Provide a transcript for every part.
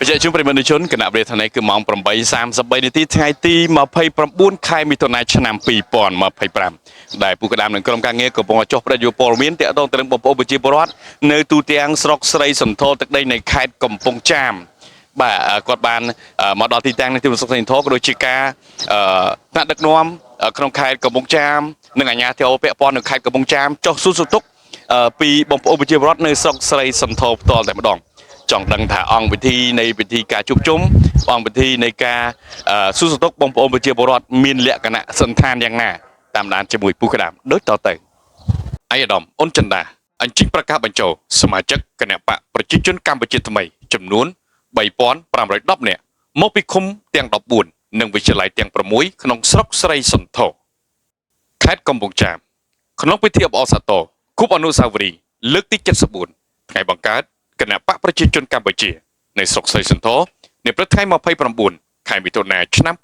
ประชาชนประชาชนคณะบริษัทในคือมองประมาณ33นาทีថ្ងៃទី29ខែមិថុនាឆ្នាំ2025ដែលពួកកដាមនឹងក្រុមការងារកំពុងចុះប្រយោគព័ត៌មានទាក់ទងទៅនឹងបងប្អូនប្រជាពលរដ្ឋនៅទូទាំងស្រុកស្រីសន្ធរទឹកដីនៃខេត្តកំពង់ចាមបាទគាត់បានមកដល់ទីតាំងនៃទីស្រុកស្រីសន្ធរក៏ដូចជាការថ្នាក់ដឹកនាំក្នុងខេត្តកំពង់ចាមនិងអាជ្ញាធរពាក់ព័ន្ធនៅខេត្តកំពង់ចាមចុះសួរសុខទុក្ខពីបងប្អូនប្រជាពលរដ្ឋនៅស្រុកស្រីសន្ធរផ្ទាល់តែម្ដងចង់ដឹងថាអង្គវិធីនៃពិធីការជួបជុំអង្គវិធីនៃការសួរសុខទុក្ខបងប្អូនប្រជាពលរដ្ឋមានលក្ខណៈសន្តានយ៉ាងណាតាមដានជាមួយពូក្តាមដូចតទៅអាយដាមអ៊ុនចិន្តាអញ្ជើញប្រកាសបញ្ចូលសមាជិកគណៈបកប្រជាជនកម្ពុជាថ្មីចំនួន3510នាក់មកពីឃុំទាំង14និងវិទ្យាល័យទាំង6ក្នុងស្រុកស្រីសន្ធរខេត្តកំពង់ចាមក្នុងពិធីអបអរសាទរគប់អនុស្សាវរីយ៍លើកទី74ថ្ងៃបង្កើតគណៈបកប្រជាជនកម្ពុជានៅស្រុកស្រីសន្ធរនៅព្រឹកថ្ងៃ29ខែមិថុនាឆ្នាំ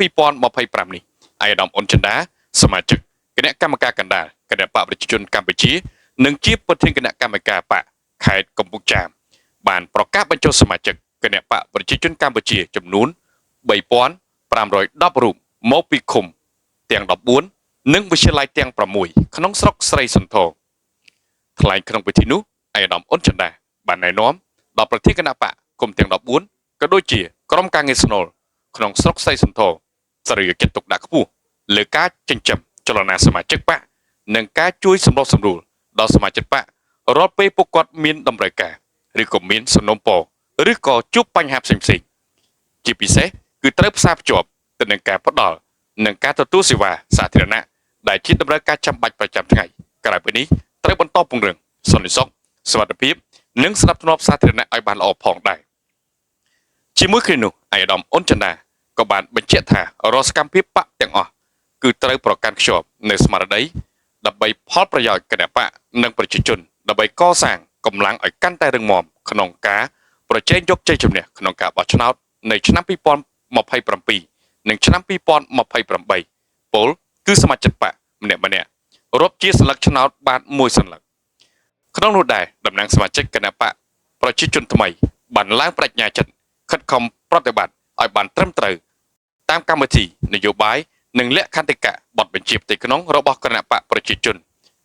2025នេះអាយដាមអ៊ុនចិន្តាសមាជិកគណៈកម្មការកណ្ដាលគណៈបកប្រជាជនកម្ពុជានិងជាប្រធានគណៈកម្មការបកខេត្តកំពង់ចាមបានប្រកាសបញ្ចូលសមាជិកគណៈបកប្រជាជនកម្ពុជាចំនួន3510រូបមកពីឃុំទាំង14និងវិទ្យាល័យទាំង6ក្នុងស្រុកស្រីសន្ធរថ្លែងក្នុងពិធីនោះអាយដាមអ៊ុនចិន្តាបានណែនាំដល់ប្រធានគណៈបកឃុំទាំង14ក៏ដូចជាក្រុមការងារស្នូលក្នុងស្រុកស្រីសន្ធរសេរីចិត្តទុកដាក់ខ្ពស់លើការចិញ្ចឹមចលនាសមាជិកបកនិងការជួយសម្រុះសម្រួលដល់សមាជិកបករាល់ពេលពួកគាត់មានតម្រូវការឬក៏មានសំណុំពរឬក៏ជួបបញ្ហាផ្សេងៗជាពិសេសគឺត្រូវផ្សារភ្ជាប់ទៅនឹងការផ្ដល់និងការទទួលសេវាសាធារណៈដែលជាតម្រូវការចាំបាច់ប្រចាំថ្ងៃក្រៅពីនេះត្រូវបន្តពង្រឹងសន្តិសុខសុវត្ថិភាពនិងស្ដាប់ធ្នាប់សាធារណៈឲ្យបានល្អផងដែរជាមួយគ្នានោះអាយដាមអ៊ុនចិន្តាក៏បានបញ្ជាក់ថារាល់សកម្មភាពបកទាំងអស់គឺត្រូវប្រកាន់ខ្ជាប់នៅស្មារតីដើម្បីផលប្រយោជន៍គណបកនិងប្រជាជនដើម្បីកសាងកម្លាំងឲ្យកាន់តែរឹងមាំក្នុងការប្រជែងយកជ័យជំនះក្នុងការបោះឆ្នោតនៅឆ្នាំ2027និងឆ្នាំ2028ពលគឺសមាជិកបកម្នាក់រាប់ជាសន្លឹកឆ្នោតបានមួយសន្លឹកក្នុងនោះដែរតំណាងសមាជិកគណៈបកប្រជាជនថ្មីបានឡើងបដិញ្ញាចិត្តខិតខំប្រតិបត្តិឲ្យបានត្រឹមត្រូវតាមកម្មវិធីនយោបាយនិងលក្ខន្តិកៈបទបញ្ជាផ្ទៃក្នុងរបស់គណៈបកប្រជាជន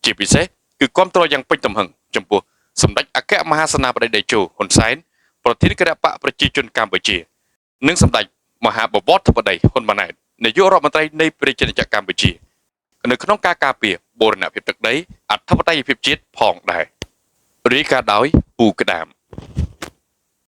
ជាពិសេសគឺគាំទ្រយ៉ាងពេញទំហឹងចំពោះសម្ដេចអគ្គមហាសេនាបតីតេជោហ៊ុនសែនប្រធានគណៈបកប្រជាជនកម្ពុជានិងសម្ដេចមហាបវរធិបតីហ៊ុនម៉ាណែតនាយករដ្ឋមន្ត្រីនៃប្រជាជនកម្ពុជានៅក្នុងការការពារបូរណភាពទឹកដីអធិបតេយ្យភាពជាតិផងដែររាយការណ៍ដោយពូក្តាម